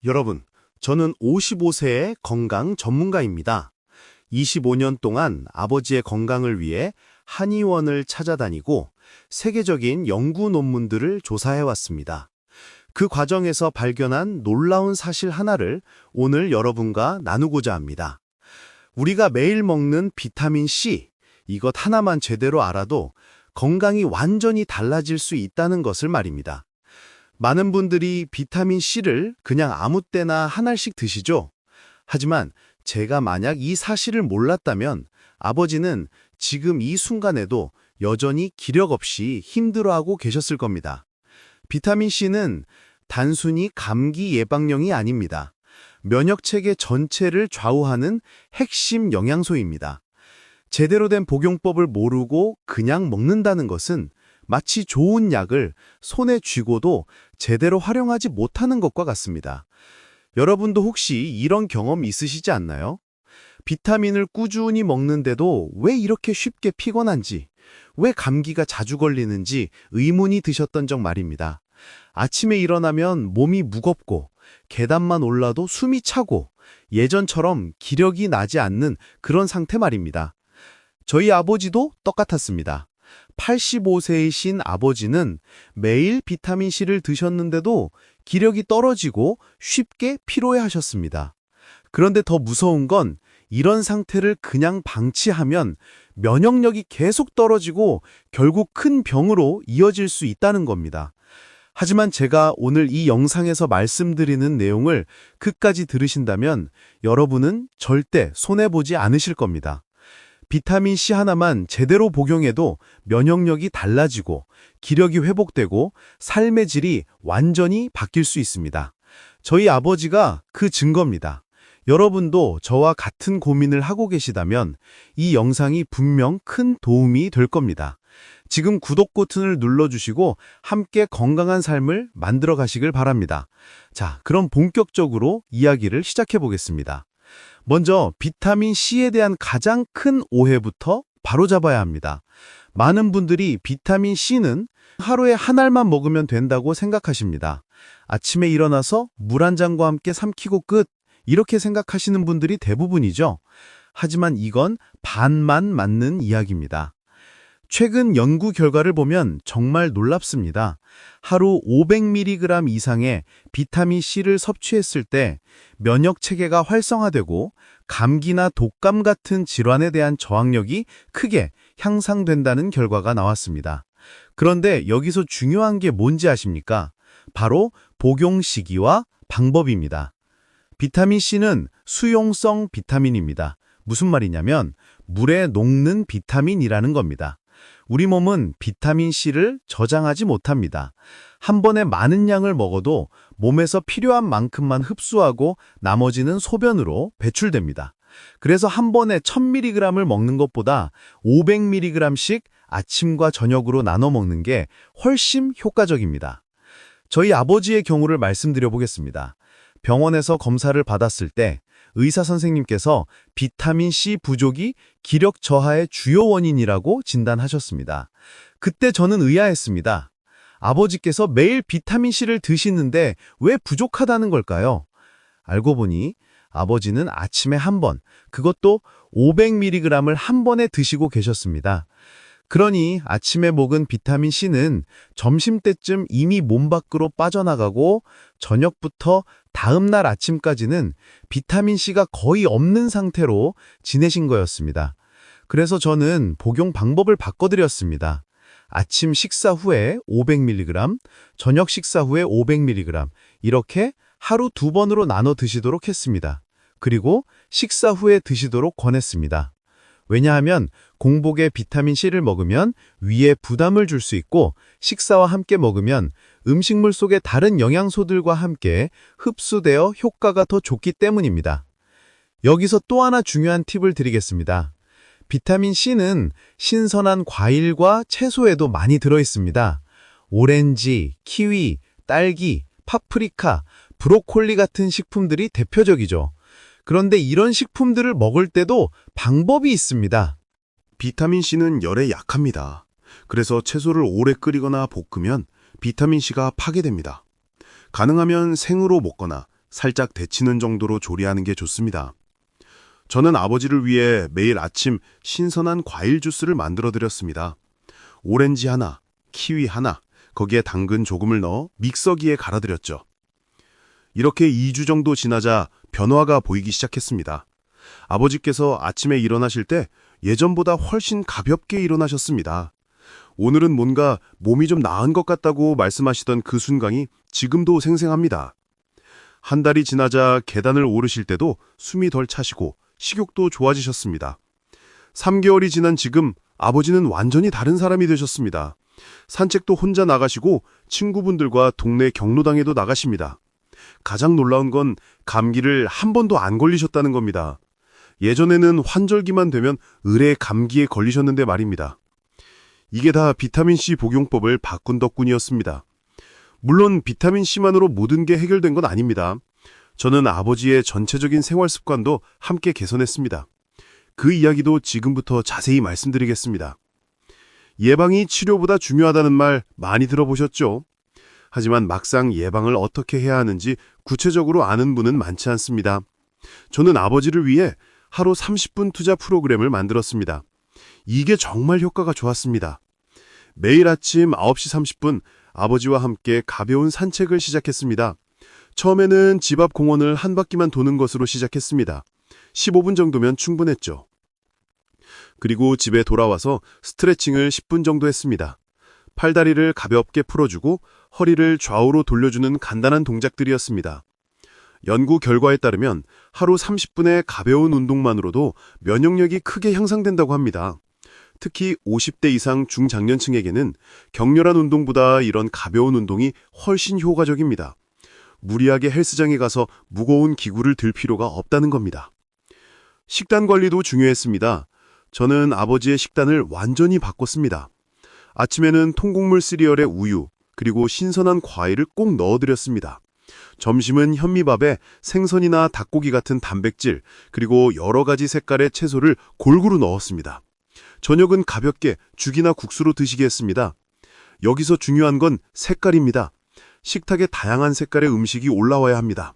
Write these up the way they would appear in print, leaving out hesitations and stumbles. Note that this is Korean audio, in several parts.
여러분, 저는 55세의 건강 전문가입니다. 25년 동안 아버지의 건강을 위해 한의원을 찾아다니고 세계적인 연구 논문들을 조사해왔습니다. 그 과정에서 발견한 놀라운 사실 하나를 오늘 여러분과 나누고자 합니다. 우리가 매일 먹는 비타민 C, 이것 하나만 제대로 알아도 건강이 완전히 달라질 수 있다는 것을 말입니다. 많은 분들이 비타민 C를 그냥 아무 때나 한 알씩 드시죠? 하지만 제가 만약 이 사실을 몰랐다면 아버지는 지금 이 순간에도 여전히 기력 없이 힘들어하고 계셨을 겁니다. 비타민 C는 단순히 감기 예방용이 아닙니다. 면역체계 전체를 좌우하는 핵심 영양소입니다. 제대로 된 복용법을 모르고 그냥 먹는다는 것은 마치 좋은 약을 손에 쥐고도 제대로 활용하지 못하는 것과 같습니다. 여러분도 혹시 이런 경험 있으시지 않나요? 비타민을 꾸준히 먹는데도 왜 이렇게 쉽게 피곤한지, 왜 감기가 자주 걸리는지 의문이 드셨던 적 말입니다. 아침에 일어나면 몸이 무겁고 계단만 올라도 숨이 차고 예전처럼 기력이 나지 않는 그런 상태 말입니다. 저희 아버지도 똑같았습니다. 85세이신 아버지는 매일 비타민C를 드셨는데도 기력이 떨어지고 쉽게 피로해하셨습니다. 그런데 더 무서운 건 이런 상태를 그냥 방치하면 면역력이 계속 떨어지고 결국 큰 병으로 이어질 수 있다는 겁니다. 하지만 제가 오늘 이 영상에서 말씀드리는 내용을 끝까지 들으신다면 여러분은 절대 손해보지 않으실 겁니다. 비타민C 하나만 제대로 복용해도 면역력이 달라지고 기력이 회복되고 삶의 질이 완전히 바뀔 수 있습니다. 저희 아버지가 그 증거입니다. 여러분도 저와 같은 고민을 하고 계시다면 이 영상이 분명 큰 도움이 될 겁니다. 지금 구독 버튼을 눌러주시고 함께 건강한 삶을 만들어 가시길 바랍니다. 자, 그럼 본격적으로 이야기를 시작해 보겠습니다. 먼저 비타민C에 대한 가장 큰 오해부터 바로잡아야 합니다. 많은 분들이 비타민C는 하루에 한 알만 먹으면 된다고 생각하십니다. 아침에 일어나서 물 한 잔과 함께 삼키고 끝, 이렇게 생각하시는 분들이 대부분이죠. 하지만 이건 반만 맞는 이야기입니다. 최근 연구 결과를 보면 정말 놀랍습니다. 하루 500mg 이상의 비타민C를 섭취했을 때 면역체계가 활성화되고 감기나 독감 같은 질환에 대한 저항력이 크게 향상된다는 결과가 나왔습니다. 그런데 여기서 중요한 게 뭔지 아십니까? 바로 복용 시기와 방법입니다. 비타민C는 수용성 비타민입니다. 무슨 말이냐면 물에 녹는 비타민이라는 겁니다. 우리 몸은 비타민C를 저장하지 못합니다. 한 번에 많은 양을 먹어도 몸에서 필요한 만큼만 흡수하고 나머지는 소변으로 배출됩니다. 그래서 한 번에 1000mg을 먹는 것보다 500mg씩 아침과 저녁으로 나눠 먹는 게 훨씬 효과적입니다. 저희 아버지의 경우를 말씀드려 보겠습니다. 병원에서 검사를 받았을 때 의사 선생님께서 비타민C 부족이 기력 저하의 주요 원인이라고 진단하셨습니다. 그때 저는 의아했습니다. 아버지께서 매일 비타민C를 드시는데 왜 부족하다는 걸까요? 알고 보니 아버지는 아침에 한 번, 그것도 500mg을 한 번에 드시고 계셨습니다. 그러니 아침에 먹은 비타민C는 점심때쯤 이미 몸 밖으로 빠져나가고 저녁부터 다음날 아침까지는 비타민C가 거의 없는 상태로 지내신 거였습니다. 그래서 저는 복용 방법을 바꿔드렸습니다. 아침 식사 후에 500mg, 저녁 식사 후에 500mg, 이렇게 하루 2번으로 나눠 드시도록 했습니다. 그리고 식사 후에 드시도록 권했습니다. 왜냐하면 공복에 비타민C를 먹으면 위에 부담을 줄 수 있고 식사와 함께 먹으면 음식물 속의 다른 영양소들과 함께 흡수되어 효과가 더 좋기 때문입니다. 여기서 또 하나 중요한 팁을 드리겠습니다. 비타민C는 신선한 과일과 채소에도 많이 들어있습니다. 오렌지, 키위, 딸기, 파프리카, 브로콜리 같은 식품들이 대표적이죠. 그런데 이런 식품들을 먹을 때도 방법이 있습니다. 비타민C는 열에 약합니다. 그래서 채소를 오래 끓이거나 볶으면 비타민C가 파괴됩니다. 가능하면 생으로 먹거나 살짝 데치는 정도로 조리하는 게 좋습니다. 저는 아버지를 위해 매일 아침 신선한 과일 주스를 만들어 드렸습니다. 오렌지 하나, 키위 하나, 거기에 당근 조금을 넣어 믹서기에 갈아드렸죠. 이렇게 2주 정도 지나자 변화가 보이기 시작했습니다. 아버지께서 아침에 일어나실 때 예전보다 훨씬 가볍게 일어나셨습니다. 오늘은 뭔가 몸이 좀 나은 것 같다고 말씀하시던 그 순간이 지금도 생생합니다. 한 달이 지나자 계단을 오르실 때도 숨이 덜 차시고 식욕도 좋아지셨습니다. 3개월이 지난 지금 아버지는 완전히 다른 사람이 되셨습니다. 산책도 혼자 나가시고 친구분들과 동네 경로당에도 나가십니다. 가장 놀라운 건 감기를 한 번도 안 걸리셨다는 겁니다. 예전에는 환절기만 되면 을의 감기에 걸리셨는데 말입니다. 이게 다 비타민C 복용법을 바꾼 덕분이었습니다. 물론 비타민C만으로 모든 게 해결된 건 아닙니다. 저는 아버지의 전체적인 생활 습관도 함께 개선했습니다. 그 이야기도 지금부터 자세히 말씀드리겠습니다. 예방이 치료보다 중요하다는 말 많이 들어보셨죠? 하지만 막상 예방을 어떻게 해야 하는지 구체적으로 아는 분은 많지 않습니다. 저는 아버지를 위해 하루 30분 투자 프로그램을 만들었습니다. 이게 정말 효과가 좋았습니다. 매일 아침 9시 30분 아버지와 함께 가벼운 산책을 시작했습니다. 처음에는 집 앞 공원을 한 바퀴만 도는 것으로 시작했습니다. 15분 정도면 충분했죠. 그리고 집에 돌아와서 스트레칭을 10분 정도 했습니다. 팔다리를 가볍게 풀어주고 허리를 좌우로 돌려주는 간단한 동작들이었습니다. 연구 결과에 따르면 하루 30분의 가벼운 운동만으로도 면역력이 크게 향상된다고 합니다. 특히 50대 이상 중장년층에게는 격렬한 운동보다 이런 가벼운 운동이 훨씬 효과적입니다. 무리하게 헬스장에 가서 무거운 기구를 들 필요가 없다는 겁니다. 식단 관리도 중요했습니다. 저는 아버지의 식단을 완전히 바꿨습니다. 아침에는 통곡물 시리얼에 우유, 그리고 신선한 과일을 꼭 넣어드렸습니다. 점심은 현미밥에 생선이나 닭고기 같은 단백질, 그리고 여러 가지 색깔의 채소를 골고루 넣었습니다. 저녁은 가볍게 죽이나 국수로 드시게 했습니다. 여기서 중요한 건 색깔입니다. 식탁에 다양한 색깔의 음식이 올라와야 합니다.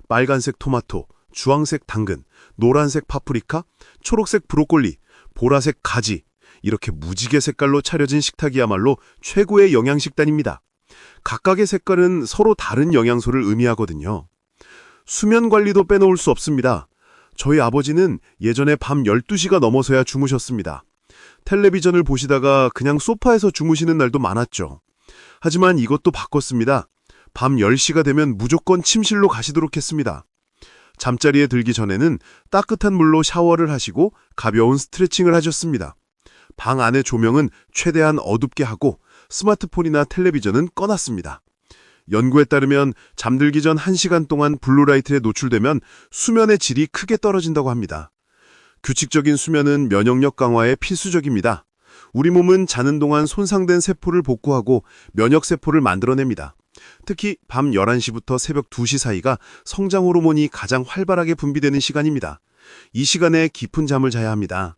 빨간색 토마토, 주황색 당근, 노란색 파프리카, 초록색 브로콜리, 보라색 가지, 이렇게 무지개 색깔로 차려진 식탁이야말로 최고의 영양식단입니다. 각각의 색깔은 서로 다른 영양소를 의미하거든요. 수면 관리도 빼놓을 수 없습니다. 저희 아버지는 예전에 밤 12시가 넘어서야 주무셨습니다. 텔레비전을 보시다가 그냥 소파에서 주무시는 날도 많았죠. 하지만 이것도 바꿨습니다. 밤 10시가 되면 무조건 침실로 가시도록 했습니다. 잠자리에 들기 전에는 따뜻한 물로 샤워를 하시고 가벼운 스트레칭을 하셨습니다. 방 안의 조명은 최대한 어둡게 하고 스마트폰이나 텔레비전은 꺼놨습니다. 연구에 따르면 잠들기 전 1시간 동안 블루라이트에 노출되면 수면의 질이 크게 떨어진다고 합니다. 규칙적인 수면은 면역력 강화에 필수적입니다. 우리 몸은 자는 동안 손상된 세포를 복구하고 면역세포를 만들어냅니다. 특히 밤 11시부터 새벽 2시 사이가 성장 호르몬이 가장 활발하게 분비되는 시간입니다. 이 시간에 깊은 잠을 자야 합니다.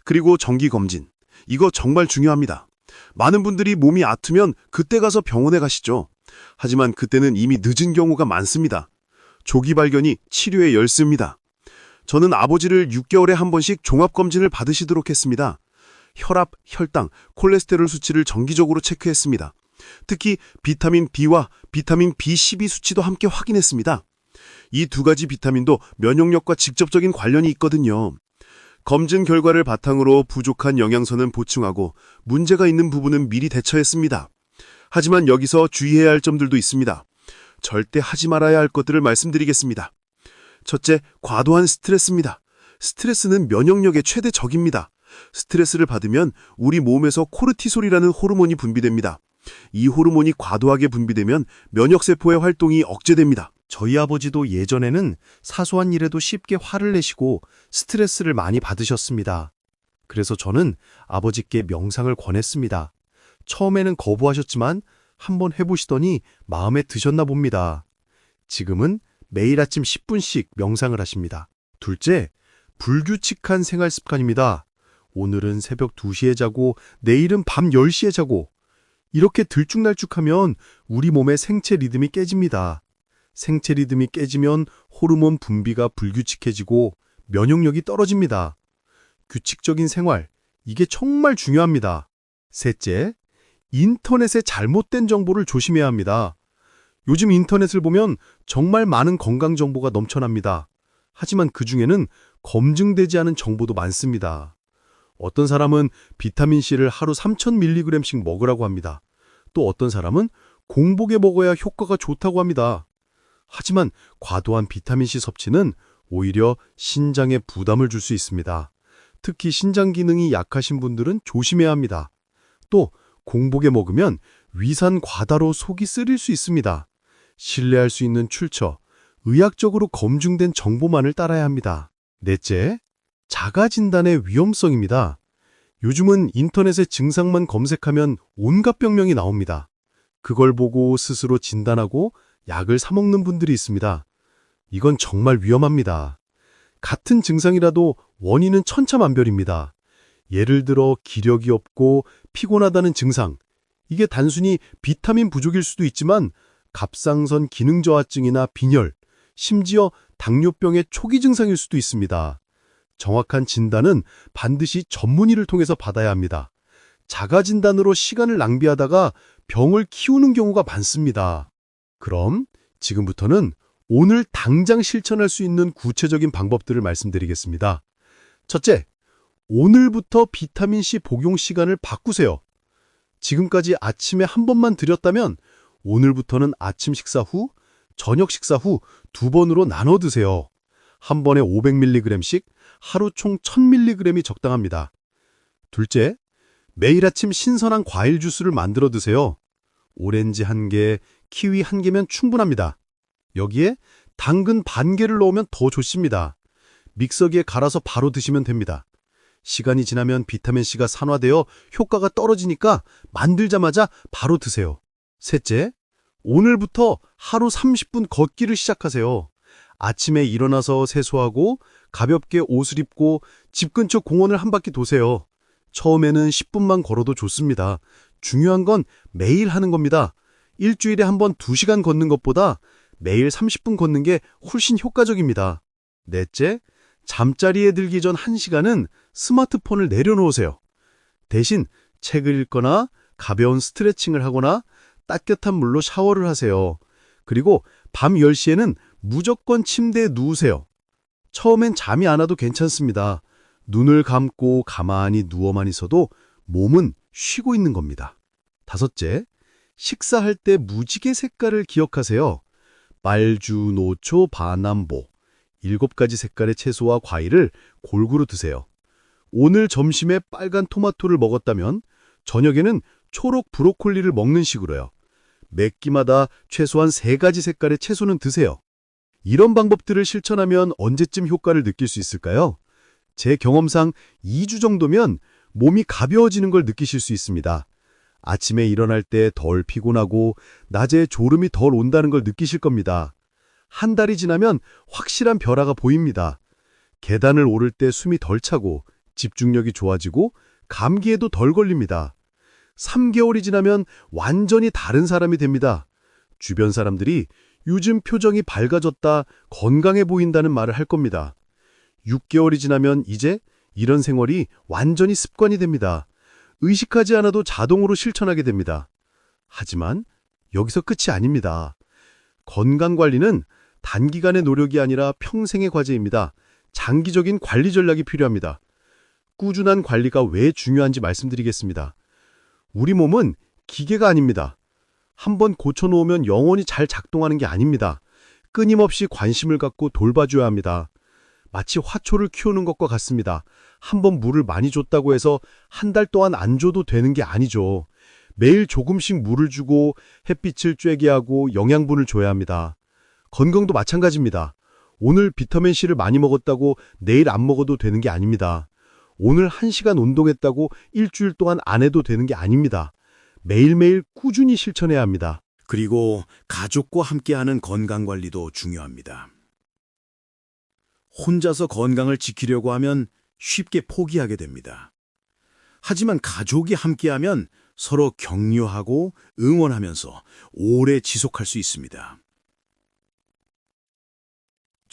그리고 정기검진. 이거 정말 중요합니다. 많은 분들이 몸이 아프면 그때 가서 병원에 가시죠. 하지만 그때는 이미 늦은 경우가 많습니다. 조기 발견이 치료의 열쇠입니다. 저는 아버지를 6개월에 한 번씩 종합검진을 받으시도록 했습니다. 혈압, 혈당, 콜레스테롤 수치를 정기적으로 체크했습니다. 특히 비타민 B와 비타민 B12 수치도 함께 확인했습니다. 이 두 가지 비타민도 면역력과 직접적인 관련이 있거든요. 검진 결과를 바탕으로 부족한 영양소는 보충하고 문제가 있는 부분은 미리 대처했습니다. 하지만 여기서 주의해야 할 점들도 있습니다. 절대 하지 말아야 할 것들을 말씀드리겠습니다. 첫째, 과도한 스트레스입니다. 스트레스는 면역력의 최대 적입니다. 스트레스를 받으면 우리 몸에서 코르티솔이라는 호르몬이 분비됩니다. 이 호르몬이 과도하게 분비되면 면역세포의 활동이 억제됩니다. 저희 아버지도 예전에는 사소한 일에도 쉽게 화를 내시고 스트레스를 많이 받으셨습니다. 그래서 저는 아버지께 명상을 권했습니다. 처음에는 거부하셨지만 한번 해보시더니 마음에 드셨나 봅니다. 지금은 매일 아침 10분씩 명상을 하십니다. 둘째, 불규칙한 생활 습관입니다. 오늘은 새벽 2시에 자고 내일은 밤 10시에 자고 이렇게 들쭉날쭉하면 우리 몸의 생체 리듬이 깨집니다. 생체 리듬이 깨지면 호르몬 분비가 불규칙해지고 면역력이 떨어집니다. 규칙적인 생활, 이게 정말 중요합니다. 셋째, 인터넷의 잘못된 정보를 조심해야 합니다. 요즘 인터넷을 보면 정말 많은 건강 정보가 넘쳐납니다. 하지만 그중에는 검증되지 않은 정보도 많습니다. 어떤 사람은 비타민C를 하루 3000mg씩 먹으라고 합니다. 또 어떤 사람은 공복에 먹어야 효과가 좋다고 합니다. 하지만 과도한 비타민C 섭취는 오히려 신장에 부담을 줄 수 있습니다. 특히 신장 기능이 약하신 분들은 조심해야 합니다. 또 공복에 먹으면 위산 과다로 속이 쓰릴 수 있습니다. 신뢰할 수 있는 출처, 의학적으로 검증된 정보만을 따라야 합니다. 넷째, 자가 진단의 위험성입니다. 요즘은 인터넷에 증상만 검색하면 온갖 병명이 나옵니다. 그걸 보고 스스로 진단하고 약을 사 먹는 분들이 있습니다. 이건 정말 위험합니다. 같은 증상이라도 원인은 천차만별입니다. 예를 들어 기력이 없고 피곤하다는 증상. 이게 단순히 비타민 부족일 수도 있지만 갑상선 기능 저하증이나 빈혈, 심지어 당뇨병의 초기 증상일 수도 있습니다. 정확한 진단은 반드시 전문의를 통해서 받아야 합니다. 자가 진단으로 시간을 낭비하다가 병을 키우는 경우가 많습니다. 그럼 지금부터는 오늘 당장 실천할 수 있는 구체적인 방법들을 말씀드리겠습니다. 첫째, 오늘부터 비타민C 복용 시간을 바꾸세요. 지금까지 아침에 한 번만 드렸다면 오늘부터는 아침 식사 후, 저녁 식사 후 2번으로 나눠 드세요. 한 번에 500mg씩 하루 총 1000mg이 적당합니다. 둘째, 매일 아침 신선한 과일 주스를 만들어 드세요. 오렌지 1개, 키위 1개면 충분합니다. 여기에 당근 반 개를 넣으면 더 좋습니다. 믹서기에 갈아서 바로 드시면 됩니다. 시간이 지나면 비타민C가 산화되어 효과가 떨어지니까 만들자마자 바로 드세요. 셋째, 오늘부터 하루 30분 걷기를 시작하세요. 아침에 일어나서 세수하고 가볍게 옷을 입고 집 근처 공원을 한 바퀴 도세요. 처음에는 10분만 걸어도 좋습니다. 중요한 건 매일 하는 겁니다. 일주일에 한 번 2시간 걷는 것보다 매일 30분 걷는 게 훨씬 효과적입니다. 넷째, 잠자리에 들기 전 1시간은 스마트폰을 내려놓으세요. 대신 책을 읽거나 가벼운 스트레칭을 하거나 따뜻한 물로 샤워를 하세요. 그리고 밤 10시에는 무조건 침대에 누우세요. 처음엔 잠이 안 와도 괜찮습니다. 눈을 감고 가만히 누워만 있어도 몸은 쉬고 있는 겁니다. 다섯째, 식사할 때 무지개 색깔을 기억하세요. 빨주, 노초, 바남보 7가지 색깔의 채소와 과일을 골고루 드세요. 오늘 점심에 빨간 토마토를 먹었다면 저녁에는 초록 브로콜리를 먹는 식으로요. 매 끼마다 최소한 3가지 색깔의 채소는 드세요. 이런 방법들을 실천하면 언제쯤 효과를 느낄 수 있을까요? 제 경험상 2주 정도면 몸이 가벼워지는 걸 느끼실 수 있습니다. 아침에 일어날 때 덜 피곤하고 낮에 졸음이 덜 온다는 걸 느끼실 겁니다. 한 달이 지나면 확실한 변화가 보입니다. 계단을 오를 때 숨이 덜 차고 집중력이 좋아지고 감기에도 덜 걸립니다. 3개월이 지나면 완전히 다른 사람이 됩니다. 주변 사람들이 요즘 표정이 밝아졌다, 건강해 보인다는 말을 할 겁니다. 6개월이 지나면 이제 이런 생활이 완전히 습관이 됩니다. 의식하지 않아도 자동으로 실천하게 됩니다. 하지만 여기서 끝이 아닙니다. 건강관리는 단기간의 노력이 아니라 평생의 과제입니다. 장기적인 관리 전략이 필요합니다. 꾸준한 관리가 왜 중요한지 말씀드리겠습니다. 우리 몸은 기계가 아닙니다. 한번 고쳐놓으면 영원히 잘 작동하는 게 아닙니다. 끊임없이 관심을 갖고 돌봐줘야 합니다. 마치 화초를 키우는 것과 같습니다. 한번 물을 많이 줬다고 해서 한 달 동안 안 줘도 되는 게 아니죠. 매일 조금씩 물을 주고 햇빛을 쬐게 하고 영양분을 줘야 합니다. 건강도 마찬가지입니다. 오늘 비타민C를 많이 먹었다고 내일 안 먹어도 되는 게 아닙니다. 오늘 1시간 운동했다고 일주일 동안 안 해도 되는 게 아닙니다. 매일매일 꾸준히 실천해야 합니다. 그리고 가족과 함께하는 건강관리도 중요합니다. 혼자서 건강을 지키려고 하면 쉽게 포기하게 됩니다. 하지만 가족이 함께하면 서로 격려하고 응원하면서 오래 지속할 수 있습니다.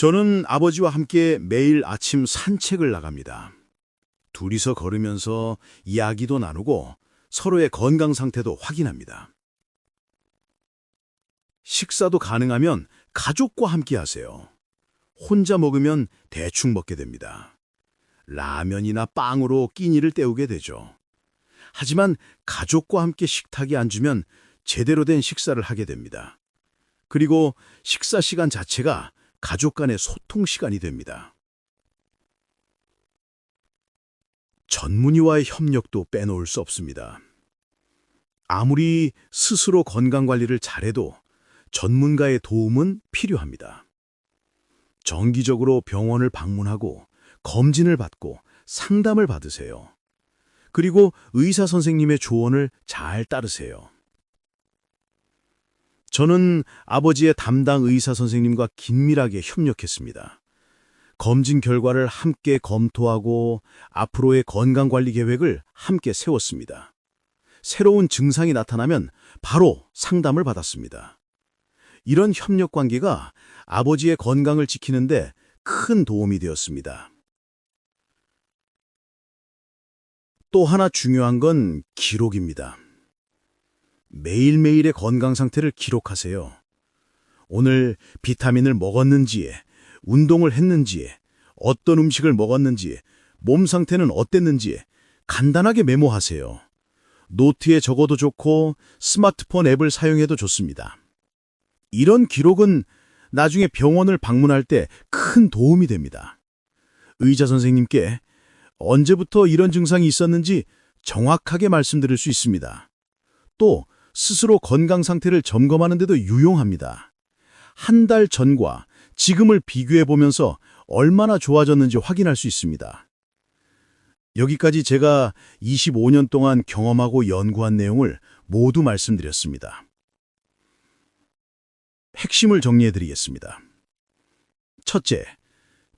저는 아버지와 함께 매일 아침 산책을 나갑니다. 둘이서 걸으면서 이야기도 나누고 서로의 건강 상태도 확인합니다. 식사도 가능하면 가족과 함께 하세요. 혼자 먹으면 대충 먹게 됩니다. 라면이나 빵으로 끼니를 때우게 되죠. 하지만 가족과 함께 식탁에 앉으면 제대로 된 식사를 하게 됩니다. 그리고 식사 시간 자체가 가족 간의 소통 시간이 됩니다. 전문의와의 협력도 빼놓을 수 없습니다. 아무리 스스로 건강관리를 잘해도 전문가의 도움은 필요합니다. 정기적으로 병원을 방문하고 검진을 받고 상담을 받으세요. 그리고 의사 선생님의 조언을 잘 따르세요. 저는 아버지의 담당 의사 선생님과 긴밀하게 협력했습니다. 검진 결과를 함께 검토하고 앞으로의 건강관리 계획을 함께 세웠습니다. 새로운 증상이 나타나면 바로 상담을 받았습니다. 이런 협력 관계가 아버지의 건강을 지키는데 큰 도움이 되었습니다. 또 하나 중요한 건 기록입니다. 매일매일의 건강 상태를 기록하세요. 오늘 비타민을 먹었는지, 운동을 했는지, 어떤 음식을 먹었는지, 몸 상태는 어땠는지 간단하게 메모하세요. 노트에 적어도 좋고 스마트폰 앱을 사용해도 좋습니다. 이런 기록은 나중에 병원을 방문할 때 큰 도움이 됩니다. 의사 선생님께 언제부터 이런 증상이 있었는지 정확하게 말씀드릴 수 있습니다. 또 스스로 건강 상태를 점검하는 데도 유용합니다. 한 달 전과 지금을 비교해 보면서 얼마나 좋아졌는지 확인할 수 있습니다. 여기까지 제가 25년 동안 경험하고 연구한 내용을 모두 말씀드렸습니다. 핵심을 정리해 드리겠습니다. 첫째,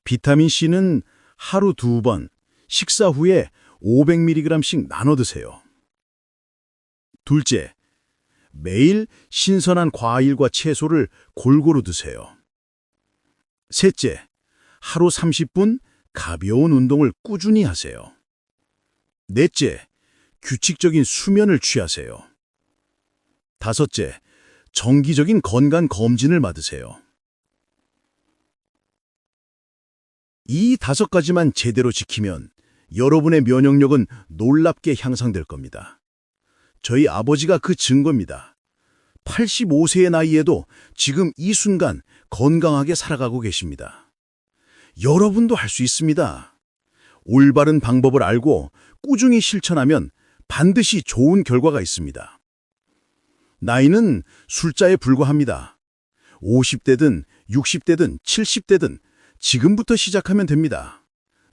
비타민C는 하루 2번, 식사 후에 500mg씩 나눠 드세요. 둘째, 매일 신선한 과일과 채소를 골고루 드세요. 셋째, 하루 30분 가벼운 운동을 꾸준히 하세요. 넷째, 규칙적인 수면을 취하세요. 다섯째, 정기적인 건강 검진을 받으세요. 이 5가지만 제대로 지키면 여러분의 면역력은 놀랍게 향상될 겁니다. 저희 아버지가 그 증거입니다. 85세의 나이에도 지금 이 순간 건강하게 살아가고 계십니다. 여러분도 할 수 있습니다. 올바른 방법을 알고 꾸준히 실천하면 반드시 좋은 결과가 있습니다. 나이는 숫자에 불과합니다. 50대든 60대든 70대든 지금부터 시작하면 됩니다.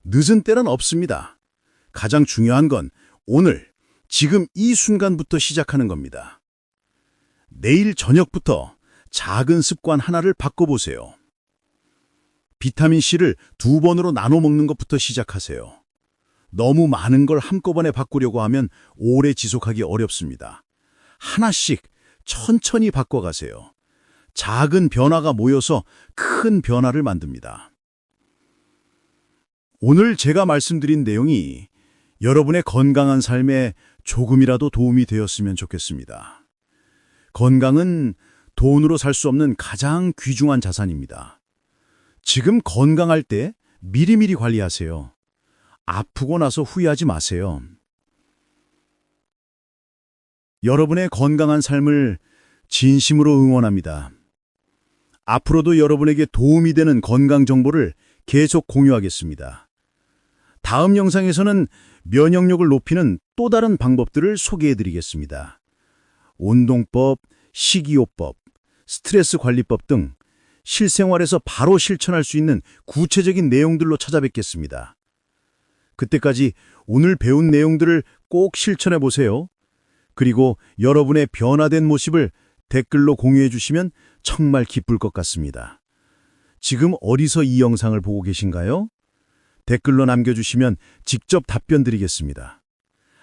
늦은 때는 없습니다. 가장 중요한 건 오늘, 지금 이 순간부터 시작하는 겁니다. 내일 저녁부터 작은 습관 하나를 바꿔보세요. 비타민C를 2번으로 나눠 먹는 것부터 시작하세요. 너무 많은 걸 한꺼번에 바꾸려고 하면 오래 지속하기 어렵습니다. 하나씩 천천히 바꿔가세요. 작은 변화가 모여서 큰 변화를 만듭니다. 오늘 제가 말씀드린 내용이 여러분의 건강한 삶에 조금이라도 도움이 되었으면 좋겠습니다. 건강은 돈으로 살 수 없는 가장 귀중한 자산입니다. 지금 건강할 때 미리미리 관리하세요. 아프고 나서 후회하지 마세요. 여러분의 건강한 삶을 진심으로 응원합니다. 앞으로도 여러분에게 도움이 되는 건강 정보를 계속 공유하겠습니다. 다음 영상에서는 면역력을 높이는 또 다른 방법들을 소개해드리겠습니다. 운동법, 식이요법, 스트레스 관리법 등 실생활에서 바로 실천할 수 있는 구체적인 내용들로 찾아뵙겠습니다. 그때까지 오늘 배운 내용들을 꼭 실천해 보세요. 그리고 여러분의 변화된 모습을 댓글로 공유해 주시면 정말 기쁠 것 같습니다. 지금 어디서 이 영상을 보고 계신가요? 댓글로 남겨주시면 직접 답변 드리겠습니다.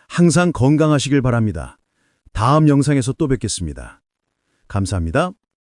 항상 건강하시길 바랍니다. 다음 영상에서 또 뵙겠습니다. 감사합니다.